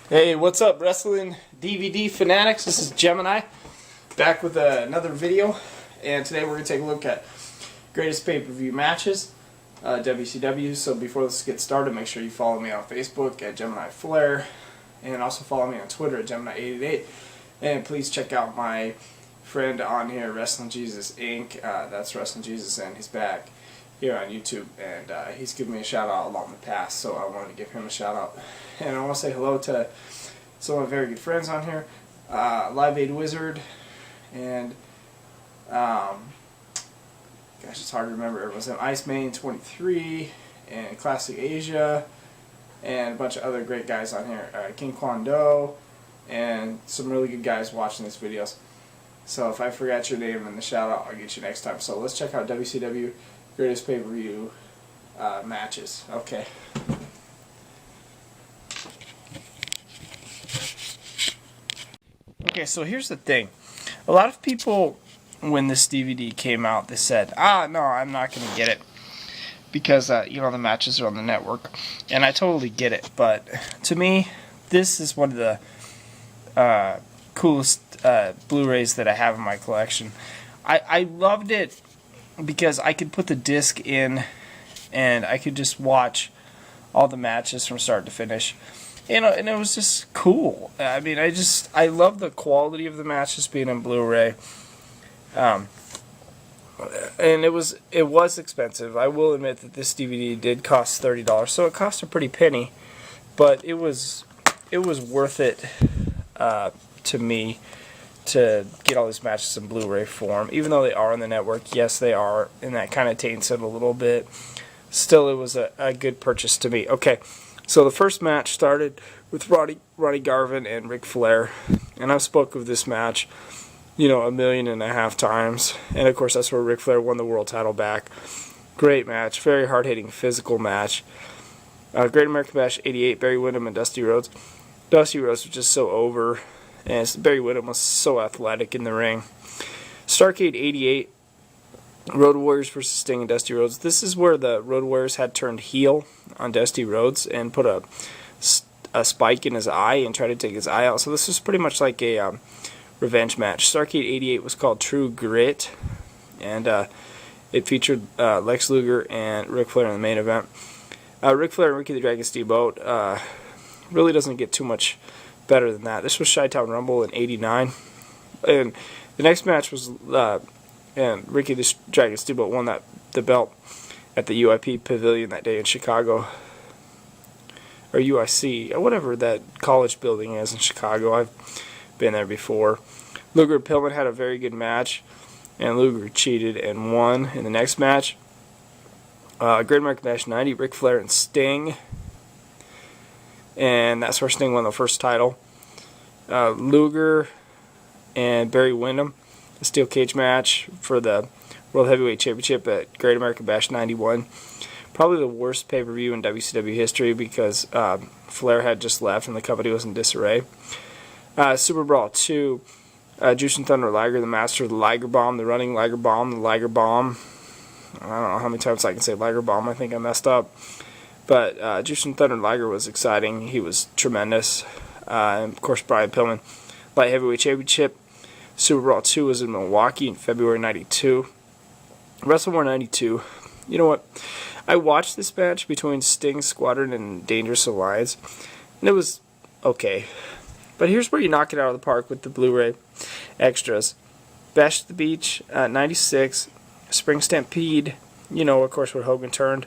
Hey, what's up, wrestling DVD fanatics? This is Gemini, back with another video, and today we're going to take a look at greatest pay-per-view matches, WCW. So before this gets started, make sure you follow me on Facebook at Gemini Flair, and also follow me on Twitter at Gemini888, and please check out my friend on here, Wrestling Jesus Inc. That's Wrestling Jesus, and he's back here on YouTube, and he's given me a shout out along the past, so I wanted to give him a shout out. And I want to say hello to some of my very good friends on here, Live Aid Wizard, and gosh, it's hard to remember. It was Ice Main 23 and Classic Asia, and a bunch of other great guys on here, King Kwon Do, and some really good guys watching these videos. So if I forgot your name in the shout out, I'll get you next time. So let's check out WCW greatest pay-per-view matches. Okay. Okay, so here's the thing. A lot of people, when this DVD came out, they said, no, I'm not going to get it because, the matches are on the network. And I totally get it. But to me, this is one of the coolest Blu-rays that I have in my collection. I loved it because I could put the disc in and I could just watch all the matches from start to finish. And it was just cool. I mean, I love the quality of the matches being in Blu-ray. And it was expensive. I will admit that this DVD did cost $30, so it cost a pretty penny, but it was worth it to me to get all these matches in Blu-ray form. Even though they are on the network, yes, they are, and that kind of taints it a little bit. Still, it was a good purchase to me. Okay, so the first match started with Ronnie Garvin and Ric Flair, and I've spoke of this match, 1.5 million times, and of course that's where Ric Flair won the world title back. Great match, very hard-hitting, physical match. Great American Bash '88, Barry Windham and Dusty Rhodes. Dusty Rhodes was just so over, and Barry Windham was so athletic in the ring. Starrcade '88, Road Warriors versus Sting and Dusty Rhodes. This is where the Road Warriors had turned heel on Dusty Rhodes and put a spike in his eye and tried to take his eye out. So this was pretty much like a revenge match. Starrcade '88 was called True Grit, and it featured Lex Luger and Ric Flair in the main event. Ric Flair and Ricky the Dragon Steamboat really doesn't get too much better than that. This was Chi-Town Rumble in '89, and the next match was and Ricky the Dragon Steamboat won the belt at the UIP Pavilion that day in Chicago, or UIC, or whatever that college building is in Chicago. I've been there before. Luger and Pillman had a very good match, and Luger cheated and won in the next match. Great American Bash '90, Ric Flair and Sting, and that's where Sting won the first title. Luger and Barry Windham, a steel cage match for the World Heavyweight Championship at Great American Bash '91. Probably the worst pay-per-view in WCW history because Flair had just left and the company was in disarray. Super Brawl 2, Jushin Thunder Liger, the master of the Liger Bomb, the running Liger Bomb, the Liger Bomb. I don't know how many times I can say Liger Bomb. I think I messed up. But Jushin Thunder Liger was exciting. He was tremendous. And of course, Brian Pillman, Light Heavyweight Championship. Super Brawl 2 was in Milwaukee in February '92. WrestleMania '92. You know what? I watched this match between Sting Squadron and Dangerous Alliance, and it was okay. But here's where you knock it out of the park with the Blu-ray extras. Bash at the Beach, '96. Spring Stampede, of course, where Hogan turned.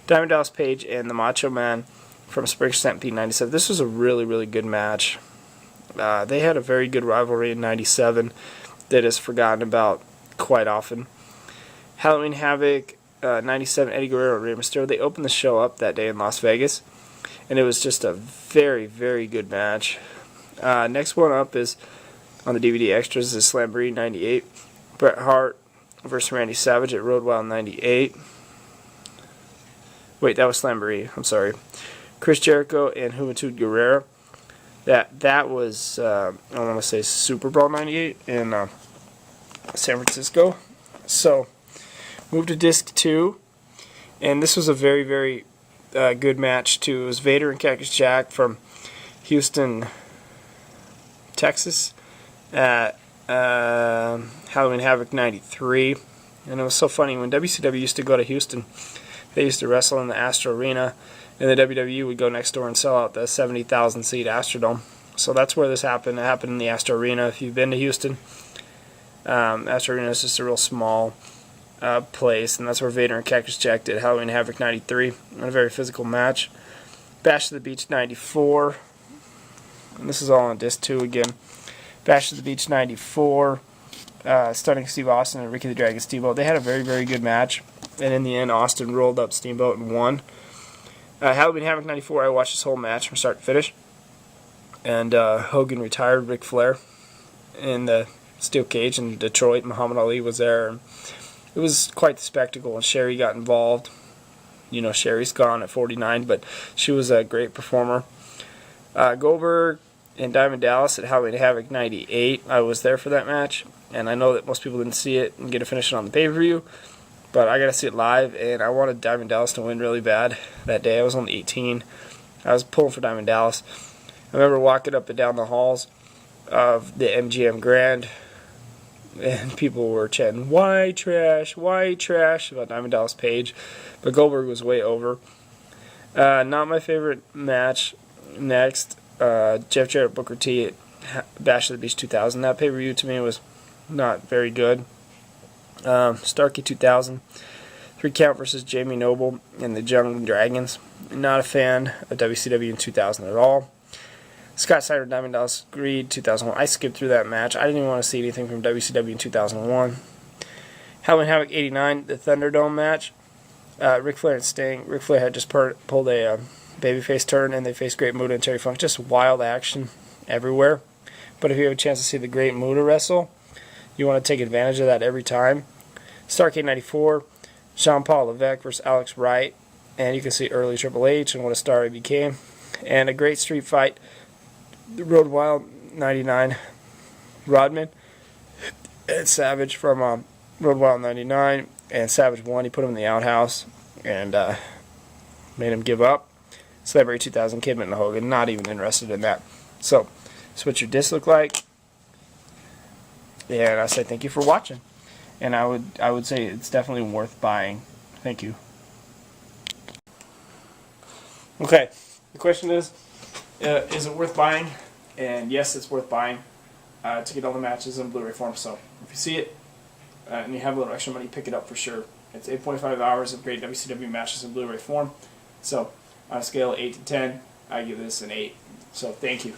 Diamond Dallas Page and the Macho Man from Spring Stampede '97. This was a really, really good match. They had a very good rivalry in '97 that is forgotten about quite often. Halloween Havoc, '97, Eddie Guerrero and Rey Mysterio. They opened the show up that day in Las Vegas, and it was just a very, very good match. Next one up is, on the DVD extras, is Slamboree '98. Bret Hart versus Randy Savage at Road Wild '98. Wait, that was Slamboree. I'm sorry. Chris Jericho and Juventud Guerrera. That was, I want to say Super Brawl '98 in San Francisco. So, moved to disc 2, and this was a very, very good match too. It was Vader and Cactus Jack from Houston, Texas at Halloween Havoc 93. And it was so funny, when WCW used to go to Houston, they used to wrestle in the Astro Arena, and the WWE would go next door and sell out the 70,000 seat Astrodome. So that's where this happened. It happened in the Astro Arena. If you've been to Houston, Astro Arena is just a real small place, and that's where Vader and Cactus Jack did Halloween Havoc 93, in a very physical match. Bash to the Beach 94, and this is all on disc 2 again. Bash to the Beach 94, stunning Steve Austin and Ricky the Dragon Steamboat. They had a very, very good match, and in the end, Austin rolled up Steamboat and won. Halloween Havoc 94, I watched this whole match from start to finish, and Hogan retired Ric Flair in the steel cage in Detroit. Muhammad Ali was there, and it was quite the spectacle, and Sherry got involved. You know, Sherry's gone at 49, but she was a great performer. Goldberg and Diamond Dallas at Halloween Havoc 98. I was there for that match, and I know that most people didn't see it and get to finish it on the pay-per-view, but I got to see it live, and I wanted Diamond Dallas to win really bad that day. I was only 18. I was pulling for Diamond Dallas. I remember walking up and down the halls of the MGM Grand, and people were chanting, "White trash, white trash," about Diamond Dallas Page, but Goldberg was way over. Not my favorite match. Next, Jeff Jarrett Booker T at Bash of the Beach 2000. That pay-per-view to me was not very good. Starkey 2000, 3 count versus Jamie Noble and the Young Dragons. Not a fan of WCW in 2000 at all. Scott Steiner, Diamond Dallas Greed 2001. I skipped through that match. I didn't even want to see anything from WCW in 2001. Halloween Havoc 89, the Thunderdome match. Ric Flair and Sting. Ric Flair had just pulled a babyface turn, and they faced Great Muta and Terry Funk. Just wild action everywhere. But if you have a chance to see the Great Muta wrestle, you want to take advantage of that every time. Starrcade 94, Jean-Paul Levesque versus Alex Wright. And you can see early Triple H and what a star he became. And a great street fight. The Road Wild 99, Rodman and Savage from Road Wild 99, and Savage won. He put him in the outhouse and made him give up. Celebrity 2000, Kidman and Hogan, not even interested in that. So, that's what your discs look like. And I say thank you for watching. And I would say it's definitely worth buying. Thank you. Okay, the question is it worth buying? And yes, it's worth buying to get all the matches in Blu-ray form. So if you see it and you have a little extra money, pick it up for sure. It's 8.5 hours of great WCW matches in Blu-ray form. So on a scale of 8 to 10, I give this an 8. So thank you.